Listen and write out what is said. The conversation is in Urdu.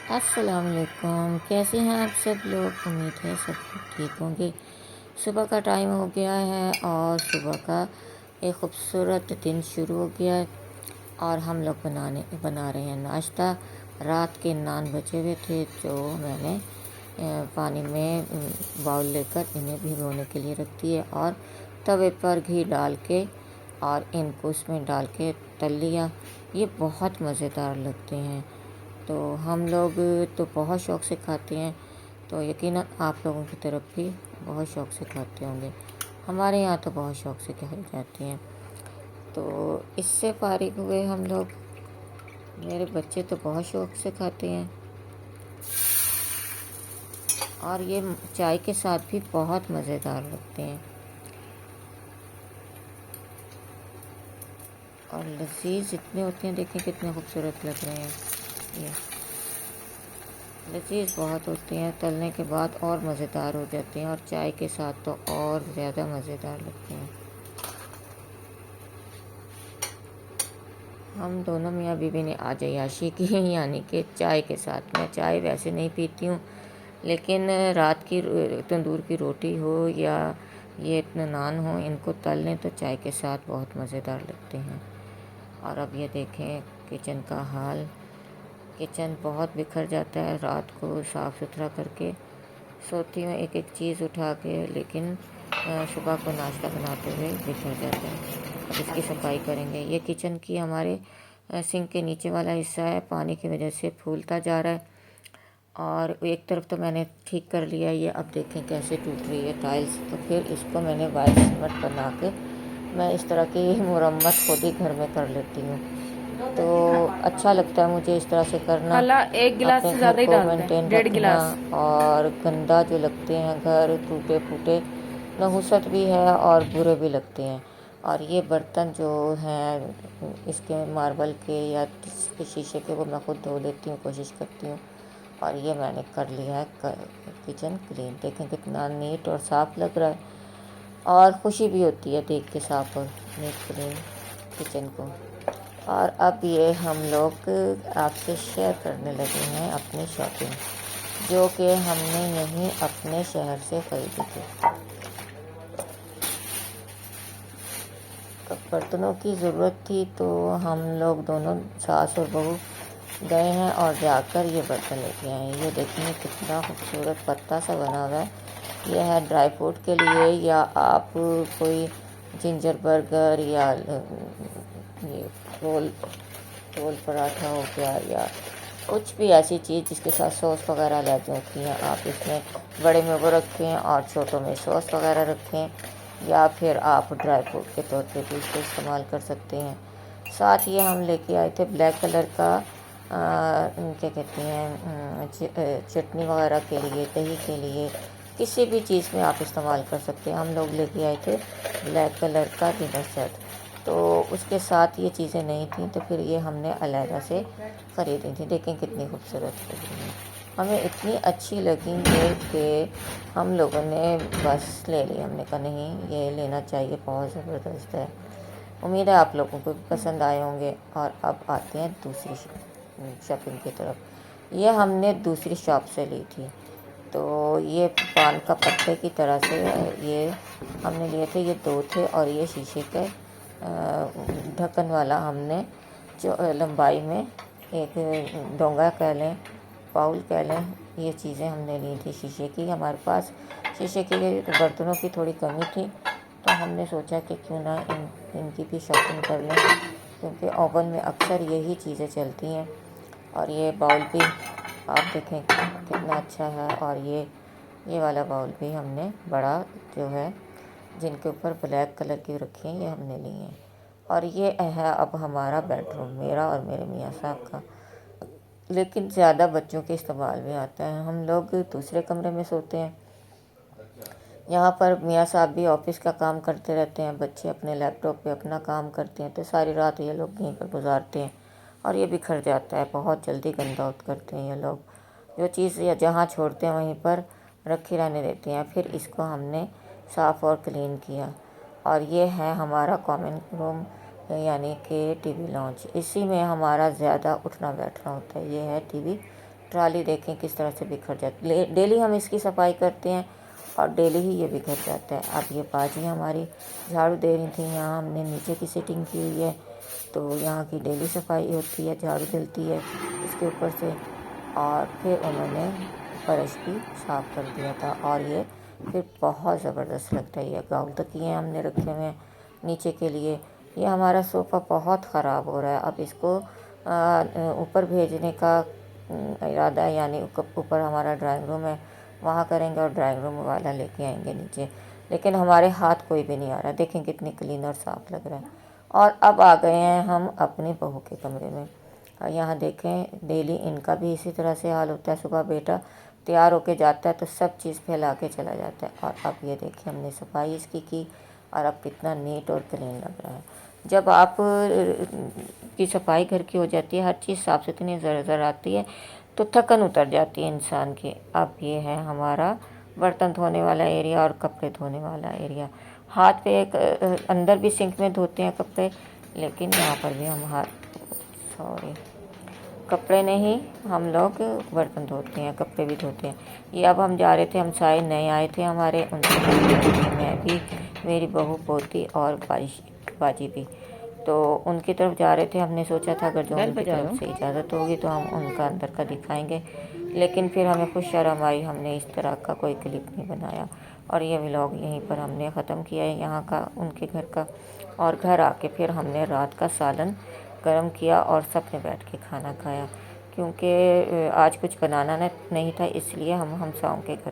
السلام علیکم، کیسے ہیں آپ سب لوگ؟ امید ہے سب لوگ ٹھیک ہوں گے۔ صبح کا ٹائم ہو گیا ہے اور صبح کا ایک خوبصورت دن شروع ہو گیا ہے اور ہم لوگ بنا رہے ہیں ناشتہ۔ رات کے 9 بجے ہوئے تھے جو میں نے پانی میں باؤل لے کر انہیں بھگونے کے لیے رکھ دیے اور توے پر گھی ڈال کے اور ان کو اس میں ڈال کے تل لیا۔ یہ بہت مزیدار لگتے ہیں، تو ہم لوگ تو بہت شوق سے کھاتے ہیں، تو یقیناً آپ لوگوں کی طرف بھی بہت شوق سے کھاتے ہوں گے۔ ہمارے یہاں تو بہت شوق سے کھائی جاتی ہیں۔ تو اس سے فارغ ہوئے ہم لوگ، میرے بچے تو بہت شوق سے کھاتے ہیں اور یہ چائے کے ساتھ بھی بہت مزیدار لگتے ہیں اور لذیذ اتنے ہوتے ہیں۔ دیکھیں کتنے خوبصورت لگ رہے ہیں، یہ لذیذ بہت ہوتے ہیں، تلنے کے بعد اور مزیدار ہو جاتے ہیں اور چائے کے ساتھ تو اور زیادہ مزیدار لگتے ہیں۔ ہم دونوں میاں بیوی نے آج عیاشی کی، یعنی کہ چائے کے ساتھ۔ میں چائے ویسے نہیں پیتی ہوں، لیکن رات کی تندور کی روٹی ہو یا یہ اتنا نان ہو، ان کو تل لیں تو چائے کے ساتھ بہت مزیدار لگتے ہیں۔ اور اب یہ دیکھیں کچن کا حال، کچن بہت بکھر جاتا ہے رات کو صاف ستھرا کر کے سوتی ہوں ایک ایک چیز اٹھا کے، لیکن صبح کو ناشتہ بناتے ہوئے بکھر جاتا ہے۔ اب اس کی صفائی کریں گے۔ یہ کچن کی ہمارے سنک کے نیچے والا حصہ ہے، پانی کی وجہ سے پھولتا جا رہا ہے اور ایک طرف تو میں نے ٹھیک کر لیا، یہ اب دیکھیں کیسے ٹوٹ رہی ہے ٹائلز۔ تو پھر اس کو میں نے وائٹ سیمنٹ بنا کے میں اس طرح کی مرمت خود ہی گھر میں کر لیتی ہوں، تو اچھا لگتا ہے مجھے اس طرح سے کرنا، خالہ ایک گلاس اپنے سے گھر زیادہ ہی کو ڈالتے ہیں، مینٹین 1.5 رکھنا۔ گلاس۔ اور گندا جو لگتے ہیں گھر ٹوٹے پھوٹے، نحوست بھی ہے اور برے بھی لگتے ہیں۔ اور یہ برتن جو ہیں اس کے ماربل کے یا شیشے کے، وہ میں خود دھو لیتی ہوں، کوشش کرتی ہوں۔ اور یہ میں نے کر لیا ہے کچن کلین، دیکھیں کتنا نیٹ اور صاف لگ رہا ہے اور خوشی بھی ہوتی ہے دیکھ کے صاف اور نیٹ کلین کچن کو۔ اور اب یہ ہم لوگ آپ سے شیئر کرنے لگے ہیں اپنی شاپنگ، جو کہ ہم نے یہیں اپنے شہر سے خریدی تھی۔ برتنوں کی ضرورت تھی تو ہم لوگ دونوں ساس اور بہو گئے ہیں اور جا کر یہ برتن لے کے آئے ہیں۔ یہ دیکھیں کتنا خوبصورت پتہ سا بنا ہوا ہے، یہ ہے ڈرائی فروٹ کے لیے، یا آپ کوئی جنجر برگر یا یہ رول پراٹھا ہو گیا یا کچھ بھی ایسی چیز جس کے ساتھ سوس وغیرہ لیتی ہوتی ہیں، آپ اس میں بڑے میں وہ رکھیں اور چھوٹوں میں سوس وغیرہ رکھیں، یا پھر آپ ڈرائی فروٹ کے طور پہ بھی اس کو استعمال کر سکتے ہیں۔ ساتھ یہ ہم لے کے آئے تھے بلیک کلر کا کیا کہتے ہیں چٹنی وغیرہ کے لیے، دہی کے لیے، کسی بھی چیز میں آپ استعمال کر سکتے ہیں۔ ہم لوگ لے کے آئے تھے بلیک کلر کا ڈنر سیٹ، تو اس کے ساتھ یہ چیزیں نہیں تھیں تو پھر یہ ہم نے علیحدہ سے خریدی تھیں۔ دیکھیں کتنی خوبصورت لگی ہیں، ہمیں اتنی اچھی لگیں گے کہ ہم لوگوں نے بس لے لی۔ ہم نے کہا نہیں یہ لینا چاہیے، بہت زبردست ہے۔ امید ہے آپ لوگوں کو بھی پسند آئے ہوں گے۔ اور اب آتے ہیں دوسری شاپنگ کی طرف۔ یہ ہم نے دوسری شاپ سے لی تھی، تو یہ پان کا پتے کی طرح سے یہ ہم نے لیے تھے، یہ 2 تھے اور یہ شیشے کے ڈھکن والا ہم نے جو لمبائی میں ایک ڈونگا کہہ لیں، باؤل کہہ لیں، یہ چیزیں ہم نے لی تھی شیشے کی۔ ہمارے پاس شیشے کے برتنوں کی تھوڑی کمی تھی، تو ہم نے سوچا کہ کیوں نہ ان کی بھی شاپنگ کر لیں، کیونکہ اوون میں اکثر یہی چیزیں چلتی ہیں۔ اور یہ باؤل بھی آپ دیکھیں کتنا اچھا ہے، اور یہ والا باؤل بھی ہم نے بڑا جو ہے جن کے اوپر بلیک کلر کی رکھی ہیں، یہ ہم نے لی ہیں۔ اور یہ ہے اب ہمارا بیڈ روم، میرا اور میرے میاں صاحب کا، لیکن زیادہ بچوں کے استعمال میں آتا ہے۔ ہم لوگ دوسرے کمرے میں سوتے ہیں، یہاں پر میاں صاحب بھی آفس کا کام کرتے رہتے ہیں، بچے اپنے لیپ ٹاپ پہ اپنا کام کرتے ہیں، تو ساری رات یہ لوگ یہیں پر گزارتے ہیں اور یہ بکھر جاتا ہے، بہت جلدی گندا کرتے ہیں یہ لوگ، جو چیز جہاں چھوڑتے ہیں وہیں پر رکھی رہنے دیتے ہیں۔ پھر اس کو ہم نے صاف اور کلین کیا۔ اور یہ ہے ہمارا کامن روم، یعنی کہ ٹی وی لاؤنج، اسی میں ہمارا زیادہ اٹھنا بیٹھنا ہوتا ہے۔ یہ ہے ٹی وی ٹرالی دیکھیں کس طرح سے بکھر جاتی، ڈیلی ہم اس کی صفائی کرتے ہیں اور ڈیلی ہی یہ بکھر جاتا ہے۔ اب یہ باجی ہماری جھاڑو دے رہی تھیں، یہاں ہم نے نیچے کی سیٹنگ کی ہوئی ہے، تو یہاں کی ڈیلی صفائی ہوتی ہے، جھاڑو ڈلتی ہے اس کے اوپر سے، اور پھر انہوں نے فرش بھی صاف کر دیا تھا، اور یہ پھر بہت زبردست لگتا ہے۔ یہ گاؤل تکیے ہم نے رکھے ہوئے ہیں نیچے کے لیے۔ یہ ہمارا صوفہ بہت خراب ہو رہا ہے، اب اس کو اوپر بھیجنے کا ارادہ ہے، یعنی اوپر ہمارا ڈرائنگ روم ہے وہاں کریں گے، اور ڈرائنگ روم والا لے کے آئیں گے نیچے، لیکن ہمارے ہاتھ کوئی بھی نہیں آ رہا۔ دیکھیں کتنی کلین اور صاف لگ رہا ہے۔ اور اب آ گئے ہیں ہم اپنی بہو کے کمرے میں، اور یہاں دیکھیں ڈیلی ان کا بھی اسی طرح سے حال ہوتا ہے، صبح بیٹا تیار ہو کے جاتا ہے تو سب چیز پھیلا کے چلا جاتا ہے، اور اب یہ دیکھیں ہم نے صفائی اس کی اور اب کتنا نیٹ اور کلین لگ رہا ہے۔ جب آپ کی صفائی گھر کی ہو جاتی ہے، ہر چیز صاف ستھری نظر آتی ہے تو تھکن اتر جاتی ہے انسان کی۔ اب یہ ہے ہمارا برتن دھونے والا ایریا اور کپڑے دھونے والا ایریا۔ ہاتھ پہ ایک اندر بھی سنک میں دھوتے ہیں کپڑے، لیکن یہاں پر بھی ہم کپڑے نہیں، ہم لوگ برتن دھوتے ہیں، کپڑے بھی دھوتے ہیں۔ یہ اب ہم جا رہے تھے، ہم سارے نئے آئے تھے ہمارے، ان سے ملنے کے لیے، میں بھی، میری بہو، پوتی اور باجی بھی، تو ان کی طرف جا رہے تھے۔ ہم نے سوچا تھا اگر جو ان کی طرف سے اجازت ہوگی تو ہم ان کا اندر کا دکھائیں گے، لیکن پھر ہمیں خود شرم آئی، ہم نے اس طرح کا کوئی کلپ نہیں بنایا، اور یہ ولاگ یہیں پر ہم نے ختم کیا ہے یہاں کا، ان کے گھر کا۔ اور گھر آ کے پھر ہم نے رات کا سالن گرم کیا اور سب نے بیٹھ کے کھانا کھایا، کیونکہ آج کچھ بنانا نہیں تھا، اس لیے ہم ہمسائوں کے گھر